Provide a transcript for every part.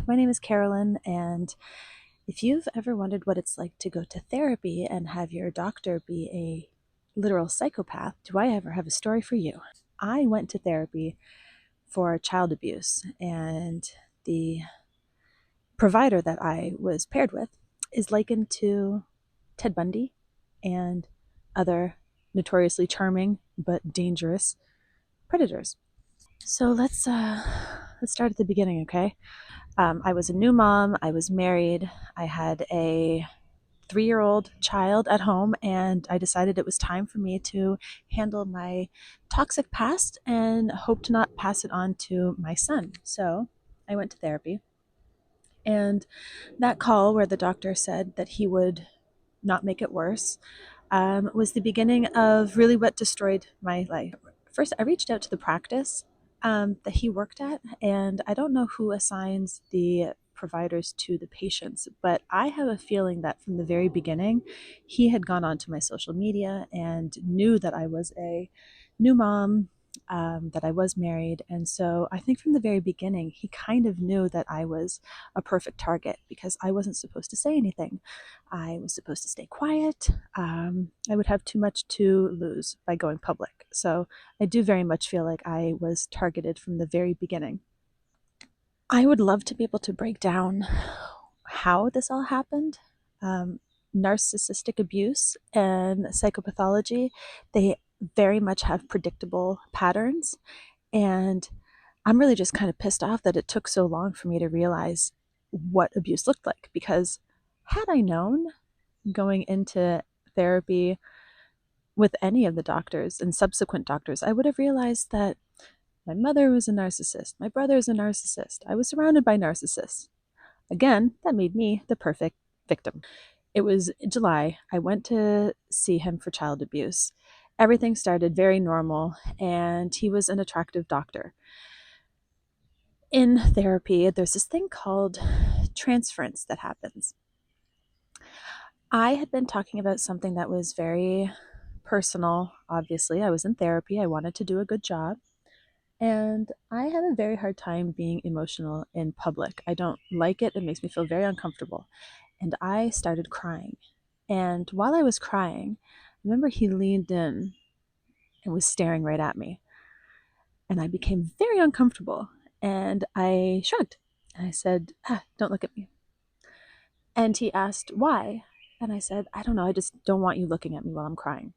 My name is Carolyn, and if you've ever wondered what it's like to go to therapy and have your doctor be a literal psychopath, do I ever have a story for you? I went to therapy for child abuse, and the provider that I was paired with is likened to Ted Bundy and other notoriously charming but dangerous predators. So let's start at the beginning, okay? I was a new mom. I was married. I had a 3-year-old child at home, and I decided it was time for me to handle my toxic past and hope to not pass it on to my son. So I went to therapy, and that call where the doctor said that he would not make it worse was the beginning of really what destroyed my life. First, I reached out to the practice that he worked at, and I don't know who assigns the providers to the patients, but I have a feeling that from the very beginning, he had gone onto my social media and knew that I was a new mom, that I was married. And so I think from the very beginning, he kind of knew that I was a perfect target because I wasn't supposed to say anything. I was supposed to stay quiet. I would have too much to lose by going public. So I do very much feel like I was targeted from the very beginning. I would love to be able to break down how this all happened. Um, Narcissistic abuse and psychopathology, they very much have predictable patterns. And I'm really just kind of pissed off that it took so long for me to realize what abuse looked like. Because had I known going into therapy with any of the doctors and subsequent doctors, I would have realized that my mother was a narcissist. My brother is a narcissist. I was surrounded by narcissists. Again, that made me the perfect victim. It was July. I went to see him for child abuse. Everything started very normal, and he was an attractive doctor. In therapy, there's this thing called transference that happens. I had been talking about something that was very personal. Obviously, I was in therapy. I wanted to do a good job. And I have a very hard time being emotional in public. I don't like it. It makes me feel very uncomfortable. And I started crying. And while I was crying, I remember he leaned in and was staring right at me. And I became very uncomfortable. And I shrugged. And I said, don't look at me. And he asked, why? And I said, I don't know. I just don't want you looking at me while I'm crying.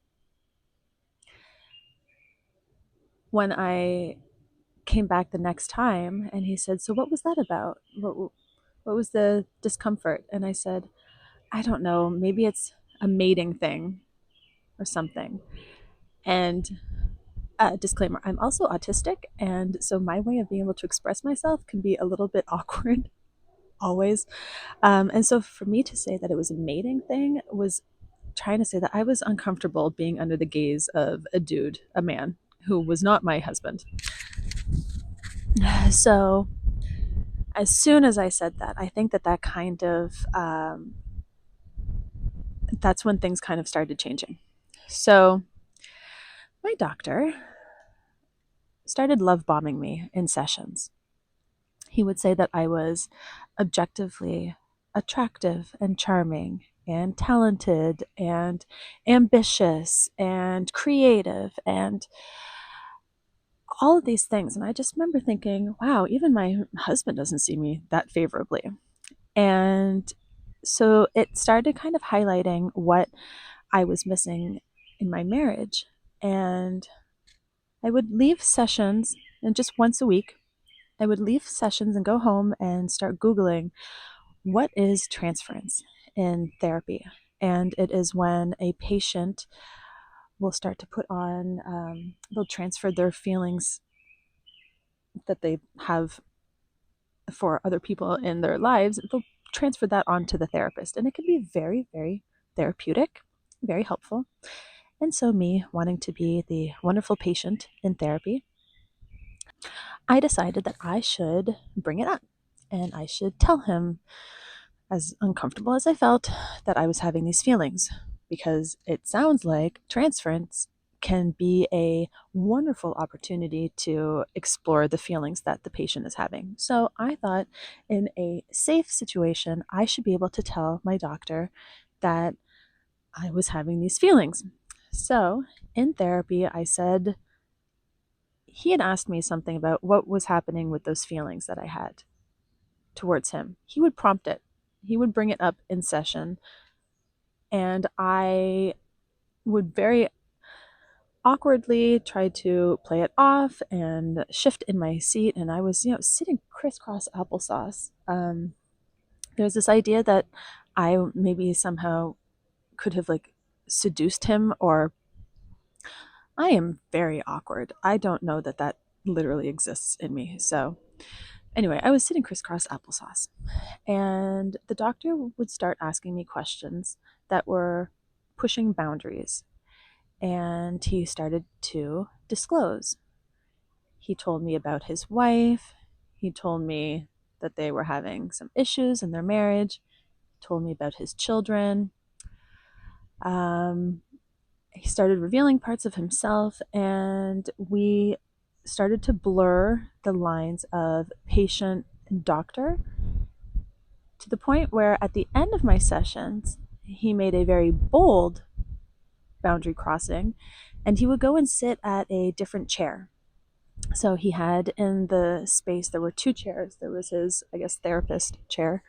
When I came back the next time, and he said, so what was that about? What was the discomfort? And I said, I don't know. Maybe it's a mating thing or something. And disclaimer, I'm also autistic. And so my way of being able to express myself can be a little bit awkward always. And so for me to say that it was a mating thing was trying to say that I was uncomfortable being under the gaze of a dude, a man who was not my husband. So as soon as I said that, I think that kind of, that's when things kind of started changing. So my doctor started love bombing me in sessions. He would say that I was objectively attractive and charming and talented and ambitious and creative and all of these things. And I just remember thinking, wow, even my husband doesn't see me that favorably. And so it started kind of highlighting what I was missing in my marriage. And I would leave sessions, and just once a week, I would leave sessions and go home and start Googling what is transference in therapy. And it is when a patient will start to put on, they'll transfer their feelings that they have for other people in their lives, they'll transfer that onto the therapist. And it can be very, very therapeutic, very helpful. And so, me wanting to be the wonderful patient in therapy, I decided that I should bring it up and I should tell him, as uncomfortable as I felt, that I was having these feelings, because it sounds like transference can be a wonderful opportunity to explore the feelings that the patient is having. So I thought in a safe situation, I should be able to tell my doctor that I was having these feelings. So in therapy, I said, he had asked me something about what was happening with those feelings that I had towards him. He would prompt it, he would bring it up in session, and I would very awkwardly tried to play it off and shift in my seat, and I was sitting crisscross applesauce. There's this idea that I maybe somehow could have like seduced him, or I am very awkward. I don't know that that literally exists in me. So anyway, I was sitting crisscross applesauce, and the doctor would start asking me questions that were pushing boundaries, and he started to disclose. He told me about his wife. He told me that they were having some issues in their marriage. He told me about his children. Um, he started revealing parts of himself, and we started to blur the lines of patient and doctor, to the point where at the end of my sessions, he made a very bold boundary crossing, and he would go and sit at a different chair. So he had in the space, there were two chairs. There was his, I guess, therapist chair,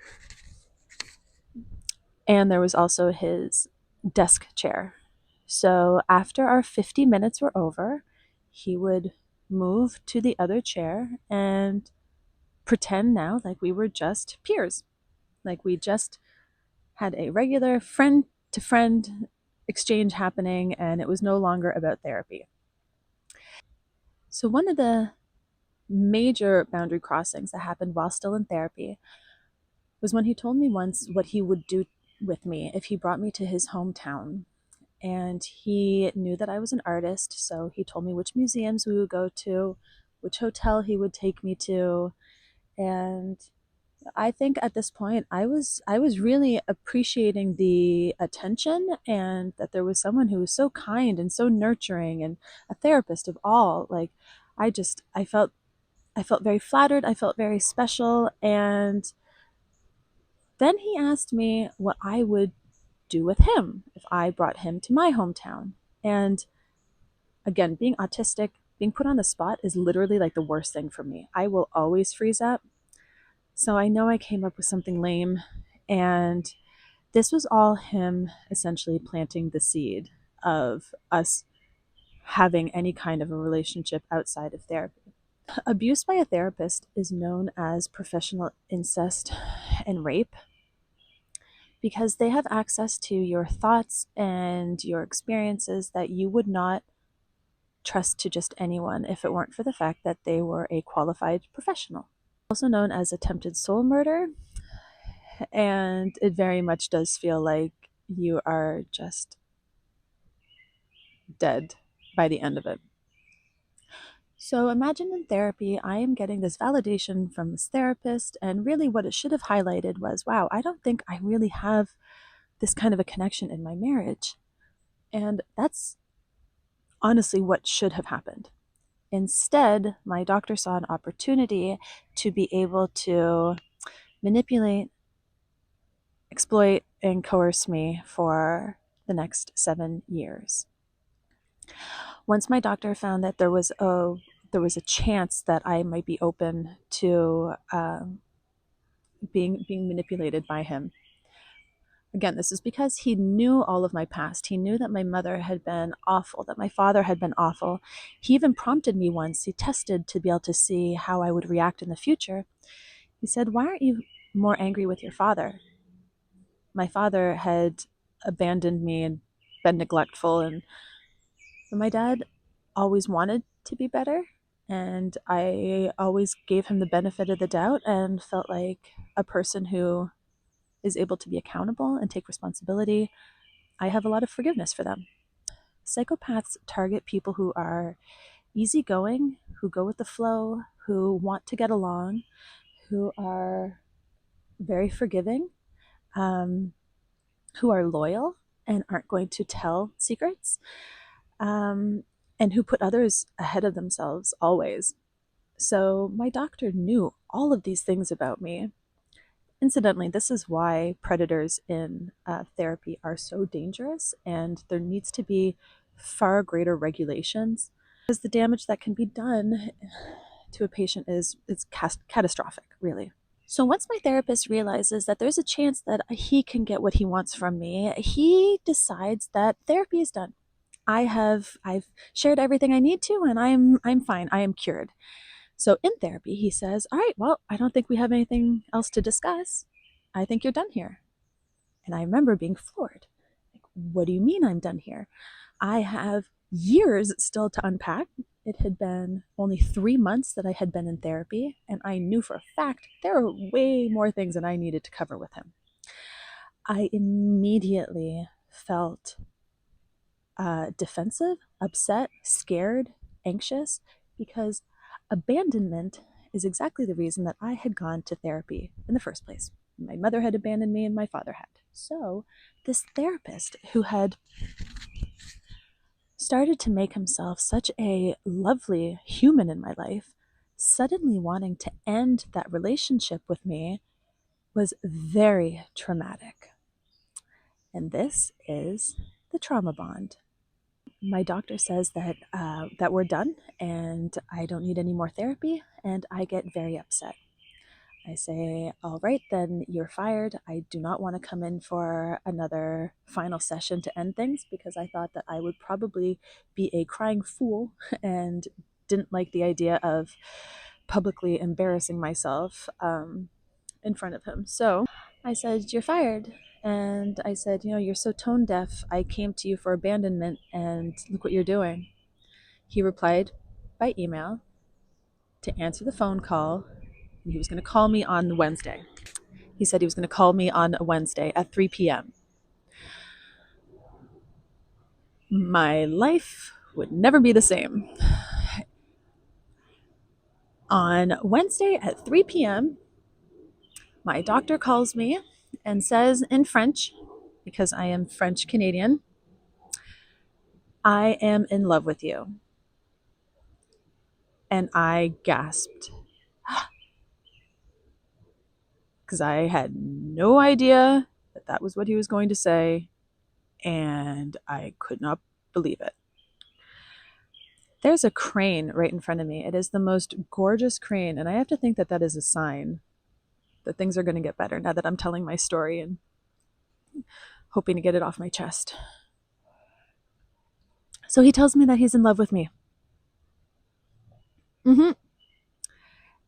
and there was also his desk chair. So after our 50 minutes were over, he would move to the other chair and pretend now like we were just peers, like we just had a regular friend to friend exchange happening, and it was no longer about therapy. So one of the major boundary crossings that happened while still in therapy was when he told me once what he would do with me if he brought me to his hometown. And he knew that I was an artist, so he told me which museums we would go to, which hotel he would take me to. And I think at this point I was really appreciating the attention, and that there was someone who was so kind and so nurturing, and a therapist of all. Like I felt very flattered, I felt very special. And then he asked me what I would do with him if I brought him to my hometown. And again, being autistic, being put on the spot is literally like the worst thing for me. I will always freeze up. So I know I came up with something lame, and this was all him essentially planting the seed of us having any kind of a relationship outside of therapy. Abuse by a therapist is known as professional incest and rape, because they have access to your thoughts and your experiences that you would not trust to just anyone if it weren't for the fact that they were a qualified professional. Also known as attempted soul murder, and it very much does feel like you are just dead by the end of it. So imagine in therapy, I am getting this validation from this therapist, and really what it should have highlighted was, wow, I don't think I really have this kind of a connection in my marriage. And that's honestly what should have happened. Instead, my doctor saw an opportunity to be able to manipulate, exploit, and coerce me for the next 7 years. Once my doctor found that there was a chance that I might be open to being manipulated by him. Again, this is because he knew all of my past. He knew that my mother had been awful, that my father had been awful. He even prompted me once. He tested to be able to see how I would react in the future. He said, "Why aren't you more angry with your father?" My father had abandoned me and been neglectful, and my dad always wanted to be better. And I always gave him the benefit of the doubt and felt like a person who is able to be accountable and take responsibility, I have a lot of forgiveness for them. Psychopaths target people who are easygoing, who go with the flow, who want to get along, who are very forgiving, who are loyal and aren't going to tell secrets. and who put others ahead of themselves always. So my doctor knew all of these things about me. Incidentally, this is why predators in therapy are so dangerous, and there needs to be far greater regulations, because the damage that can be done to a patient is catastrophic, really. So once my therapist realizes that there's a chance that he can get what he wants from me, he decides that therapy is done. I've shared everything I need to, and I'm fine. I am cured. So in therapy, he says, "All right, well, I don't think we have anything else to discuss. I think you're done here." And I remember being floored. Like, what do you mean I'm done here? I have years still to unpack. It had been only 3 months that I had been in therapy, and I knew for a fact there were way more things that I needed to cover with him. I immediately felt defensive, upset, scared, anxious, because abandonment is exactly the reason that I had gone to therapy in the first place. My mother had abandoned me and my father had. So this therapist who had started to make himself such a lovely human in my life, suddenly wanting to end that relationship with me was very traumatic. And this is the trauma bond. My doctor says that we're done and I don't need any more therapy, and I get very upset. I say, "All right, then you're fired. I do not want to come in for another final session to end things," because I thought that I would probably be a crying fool and didn't like the idea of publicly embarrassing myself in front of him. So I said, "You're fired." And I said, "You're so tone deaf. I came to you for abandonment, and look what you're doing." He replied by email to answer the phone call. He was going to call me on Wednesday. He said he was going to call me on a Wednesday at 3 p.m. My life would never be the same. On Wednesday at 3 p.m., my doctor calls me and says in French, because I am French Canadian, "I am in love with you." And I gasped because I had no idea that that was what he was going to say, and I could not believe it. There's a crane right in front of me. It is the most gorgeous crane, and I have to think that that is a sign that things are going to get better now that I'm telling my story and hoping to get it off my chest. So he tells me that he's in love with me. Mm-hmm.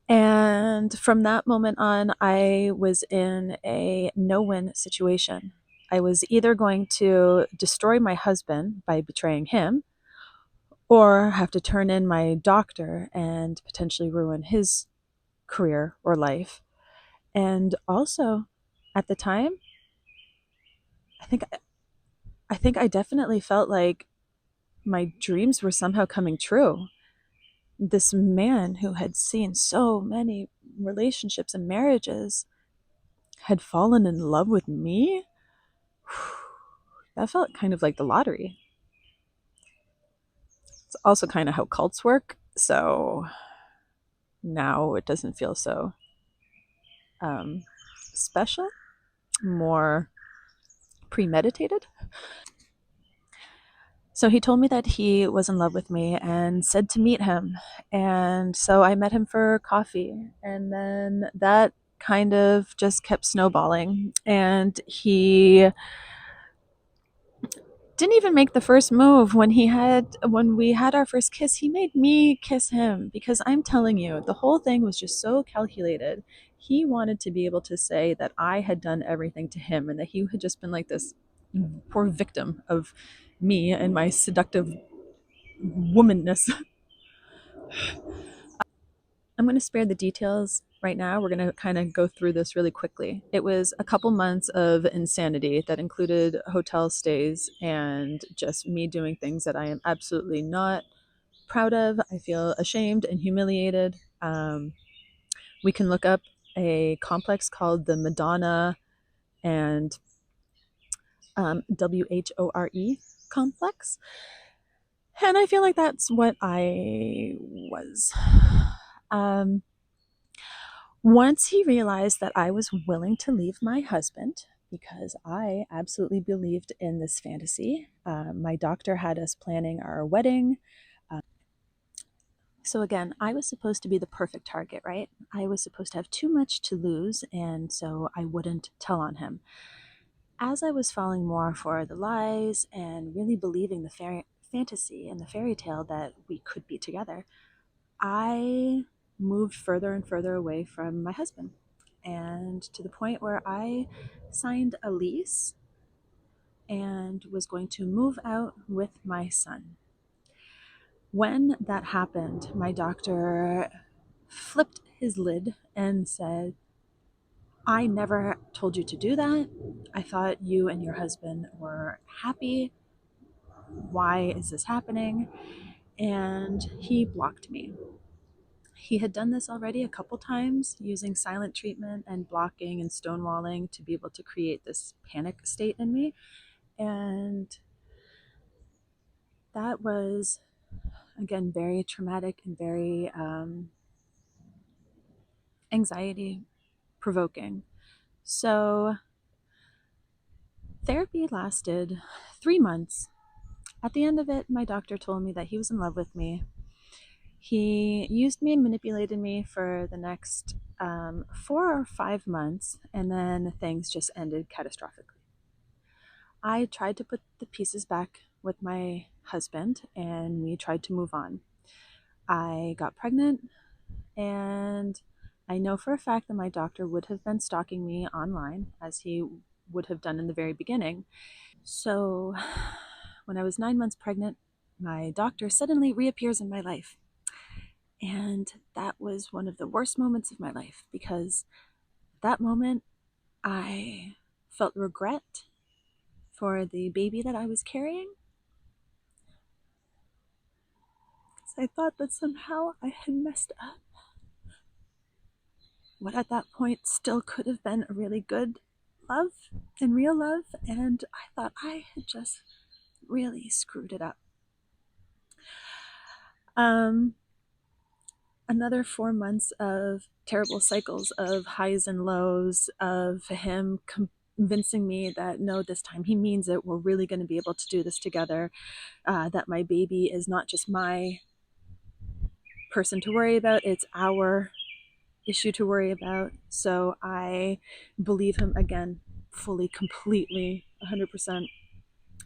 And from that moment on, I was in a no-win situation. I was either going to destroy my husband by betraying him, or have to turn in my doctor and potentially ruin his career or life. And also, at the time, I think I definitely felt like my dreams were somehow coming true. This man who had seen so many relationships and marriages had fallen in love with me. That felt kind of like the lottery. It's also kind of how cults work. So now it doesn't feel so special, more premeditated. So he told me that he was in love with me and said to meet him. And so I met him for coffee. And then that kind of just kept snowballing. And he didn't even make the first move. When we had our first kiss, he made me kiss him, because I'm telling you, the whole thing was just so calculated. He wanted to be able to say that I had done everything to him and that he had just been like this poor victim of me and my seductive womanness. I'm going to spare the details right now. We're going to kind of go through this really quickly. It was a couple months of insanity that included hotel stays and just me doing things that I am absolutely not proud of. I feel ashamed and humiliated. We can look up a complex called the Madonna and WHORE complex. And I feel like that's what I was. Um, Once he realized that I was willing to leave my husband, because I absolutely believed in this fantasy, my doctor had us planning our wedding. So again, I was supposed to be the perfect target, right? I was supposed to have too much to lose, and so I wouldn't tell on him. As I was falling more for the lies and really believing the fantasy and the fairy tale that we could be together, I moved further and further away from my husband. And to the point where I signed a lease and was going to move out with my son. When that happened, my doctor flipped his lid and said, I never told you to do that. I thought you and your husband were happy. Why is this happening? And he blocked me. He had done this already a couple times using silent treatment and blocking and stonewalling to be able to create this panic state in me. And that was, again, very traumatic and very anxiety provoking. So therapy lasted 3 months. At the end of it, my doctor told me that he was in love with me. He used me and manipulated me for the next 4 or 5 months, and then things just ended catastrophically. I tried to put the pieces back with my husband, and we tried to move on. I got pregnant, and I know for a fact that my doctor would have been stalking me online, as he would have done in the very beginning. So, when I was 9 months pregnant, my doctor suddenly reappears in my life. And that was one of the worst moments of my life, because that moment I felt regret for the baby that I was carrying. I thought that somehow I had messed up what at that point still could have been a really good love and real love, and I thought I had just really screwed it up. Another 4 months of terrible cycles of highs and lows, of him convincing me that no, this time he means it, we're really going to be able to do this together, that my baby is not just my person to worry about, it's our issue to worry about. So I believe him again, fully, completely, 100%.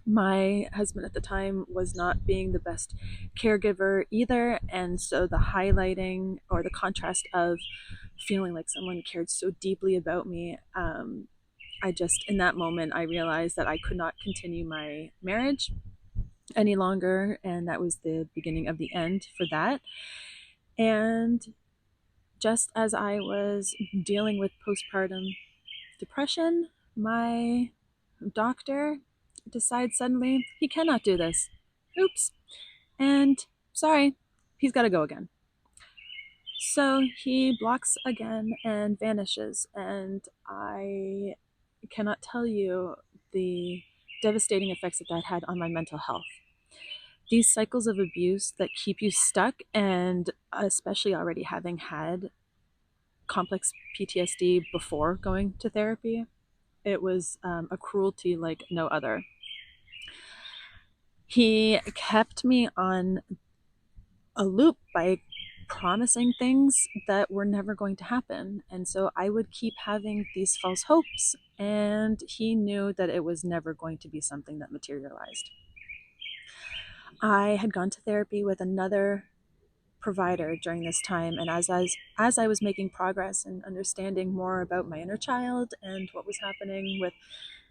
My husband at the time was not being the best caregiver either, and so the highlighting or the contrast of feeling like someone cared so deeply about me, I just, in that moment, I realized that I could not continue my marriage any longer, and that was the beginning of the end for that. And just as I was dealing with postpartum depression, my doctor decides suddenly he cannot do this. Oops. And sorry, he's got to go again. So he blocks again and vanishes. And I cannot tell you the devastating effects that that had on my mental health. These cycles of abuse that keep you stuck, and especially already having had complex PTSD before going to therapy, it was a cruelty like no other. He kept me on a loop by promising things that were never going to happen. And so I would keep having these false hopes, and he knew that it was never going to be something that materialized. I had gone to therapy with another provider during this time, and as I was making progress and understanding more about my inner child and what was happening with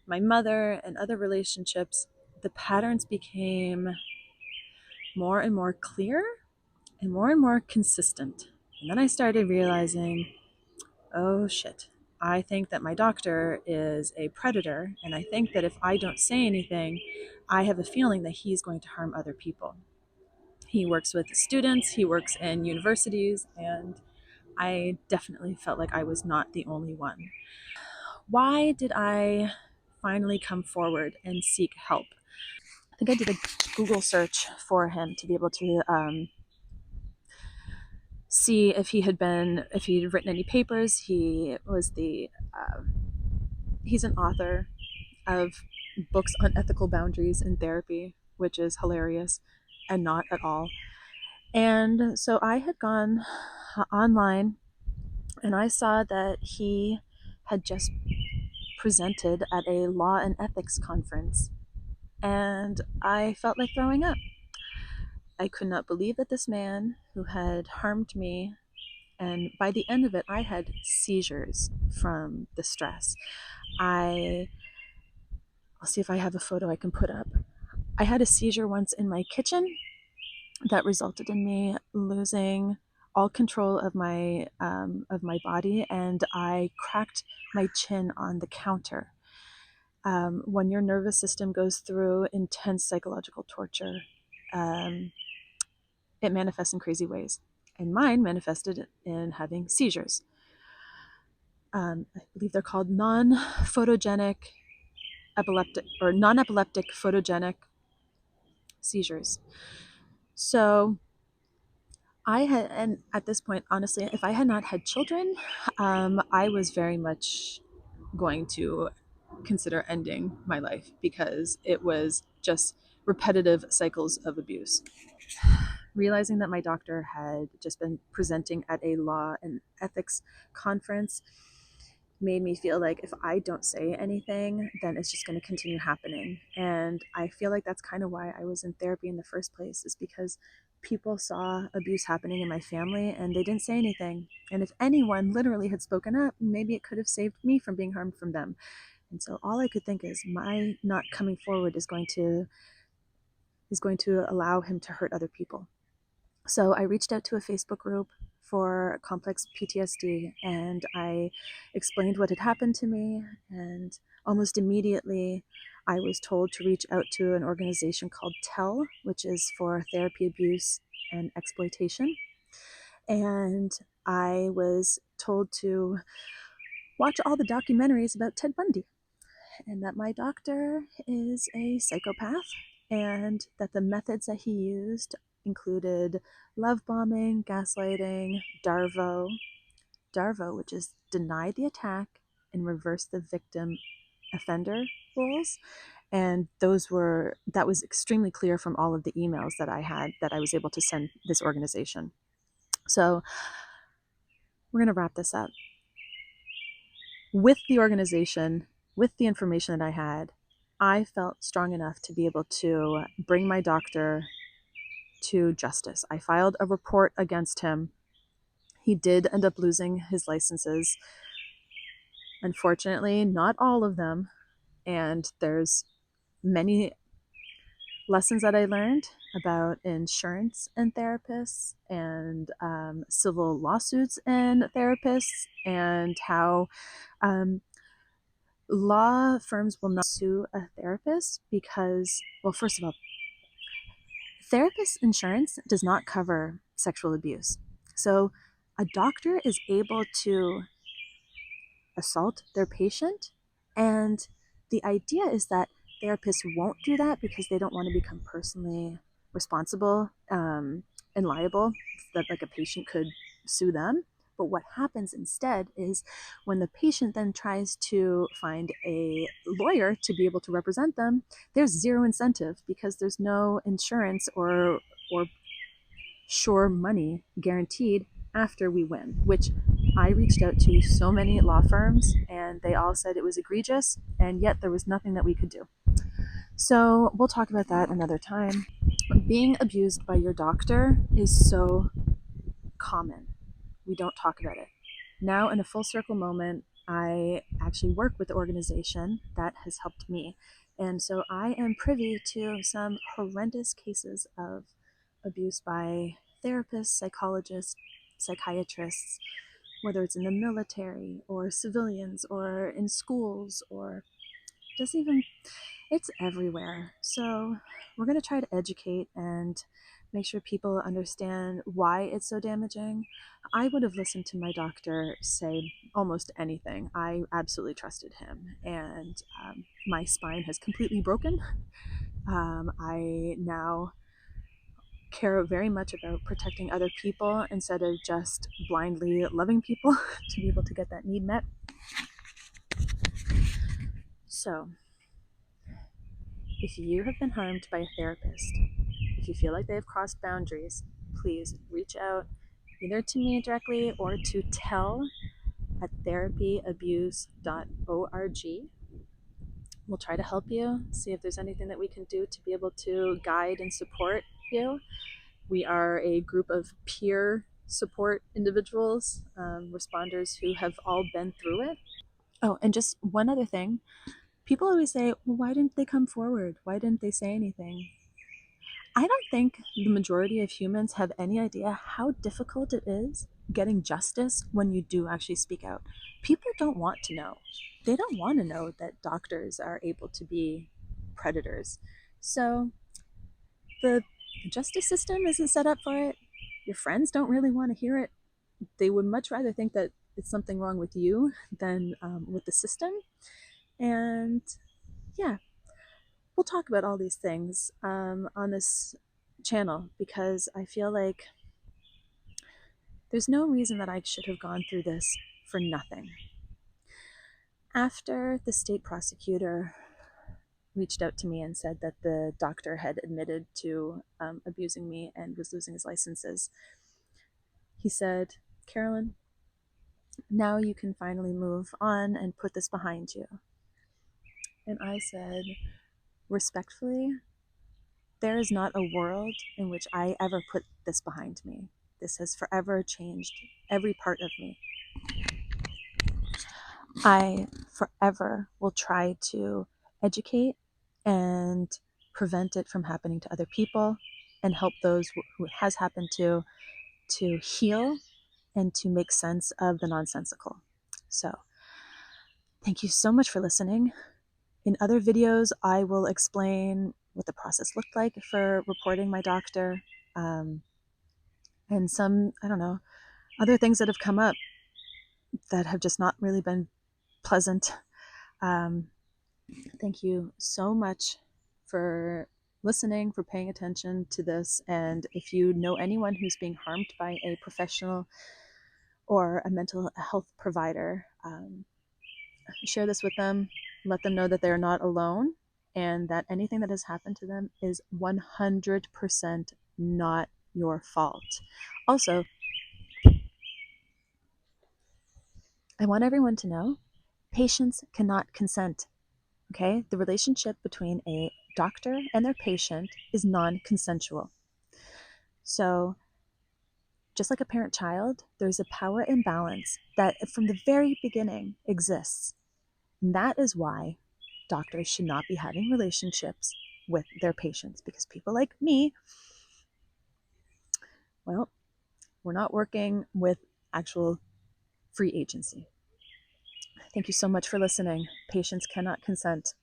my mother and other relationships, the patterns became more and more clear and more consistent. And then I started realizing, oh shit, I think that my doctor is a predator, and I think that if I don't say anything, I have a feeling that he's going to harm other people. He works with students, he works in universities, and I definitely felt like I was not the only one. Why did I finally come forward and seek help? think I did a Google search for him to be able to see if he'd written any papers. He's an author of books on ethical boundaries in therapy, which is hilarious and not at all. And so I had gone online and I saw that he had just presented at a law and ethics conference, and I felt like throwing up. I could not believe that this man who had harmed me, and by the end of it, I had seizures from the stress. I'll see if I have a photo I can put up. I had a seizure once in my kitchen that resulted in me losing all control of my body, and I cracked my chin on the counter. When your nervous system goes through intense psychological torture, it manifests in crazy ways, and mine manifested in having seizures. I believe they're called non-photogenic epileptic or non-epileptic photogenic seizures. So I had, and at this point, honestly, if I had not had children, I was very much going to consider ending my life because it was just repetitive cycles of abuse. Realizing that my doctor had just been presenting at a law and ethics conference made me feel like if I don't say anything, then it's just going to continue happening. And I feel like that's kind of why I was in therapy in the first place, is because people saw abuse happening in my family and they didn't say anything. And if anyone literally had spoken up, maybe it could have saved me from being harmed from them. And so all I could think is my not coming forward is going to allow him to hurt other people. So I reached out to a Facebook group for complex PTSD, and I explained what had happened to me, and almost immediately I was told to reach out to an organization called TEL, which is for therapy, abuse, and exploitation. And I was told to watch all the documentaries about Ted Bundy, and that my doctor is a psychopath, and that the methods that he used included love bombing, gaslighting, DARVO, which is deny the attack and reverse the victim offender roles. And that was extremely clear from all of the emails that I had that I was able to send this organization. So we're going to wrap this up. With the organization, with the information that I had, I felt strong enough to be able to bring my doctor to justice. I filed a report against him. He did end up losing his licenses. Unfortunately, not all of them. And there's many lessons that I learned about insurance and therapists, and civil lawsuits and therapists, and how law firms will not sue a therapist because, well, first of all, therapist insurance does not cover sexual abuse. So a doctor is able to assault their patient, and the idea is that therapists won't do that because they don't want to become personally responsible and liable, that like a patient could sue them. But what happens instead is when the patient then tries to find a lawyer to be able to represent them, there's zero incentive because there's no insurance or sure money guaranteed after we win, which I reached out to so many law firms and they all said it was egregious, and yet there was nothing that we could do. So we'll talk about that another time. Being abused by your doctor is so common. We don't talk about it. Now, in a full circle moment, I actually work with the organization that has helped me. And so I am privy to some horrendous cases of abuse by therapists, psychologists, psychiatrists, whether it's in the military or civilians or in schools or just even, it's everywhere. So we're going to try to educate and make sure people understand why it's so damaging. I would have listened to my doctor say almost anything. I absolutely trusted him, and my spine has completely broken. I now care very much about protecting other people instead of just blindly loving people to be able to get that need met. So, if you have been harmed by a therapist, if you feel like they have crossed boundaries, please reach out either to me directly or to tell@therapyabuse.org. We'll try to help you, see if there's anything that we can do to be able to guide and support you. We are a group of peer support individuals, responders who have all been through it. Oh, and just one other thing. People always say, well, why didn't they come forward? Why didn't they say anything? I don't think the majority of humans have any idea how difficult it is getting justice when you do actually speak out. People don't want to know. They don't want to know that doctors are able to be predators. So the justice system isn't set up for it. Your friends don't really want to hear it. They would much rather think that it's something wrong with you than with the system. And yeah, we'll talk about all these things on this channel because I feel like there's no reason that I should have gone through this for nothing. After the state prosecutor reached out to me and said that the doctor had admitted to abusing me and was losing his licenses, he said, Carolyn, now you can finally move on and put this behind you. And I said, respectfully, there is not a world in which I ever put this behind me. This has forever changed every part of me. I forever will try to educate and prevent it from happening to other people and help those who it has happened to heal and to make sense of the nonsensical. So, thank you so much for listening. In other videos, I will explain what the process looked like for reporting my doctor, and some, I don't know, other things that have come up that have just not really been pleasant. Thank you so much for listening, for paying attention to this. And if you know anyone who's being harmed by a professional or a mental health provider, share this with them. Let them know that they're not alone and that anything that has happened to them is 100% not your fault. Also, I want everyone to know patients cannot consent. Okay? The relationship between a doctor and their patient is non-consensual. So, just like a parent-child, there's a power imbalance that from the very beginning exists. And that is why doctors should not be having relationships with their patients, because people like me, well, we're not working with actual free agency. Thank you so much for listening. Patients cannot consent.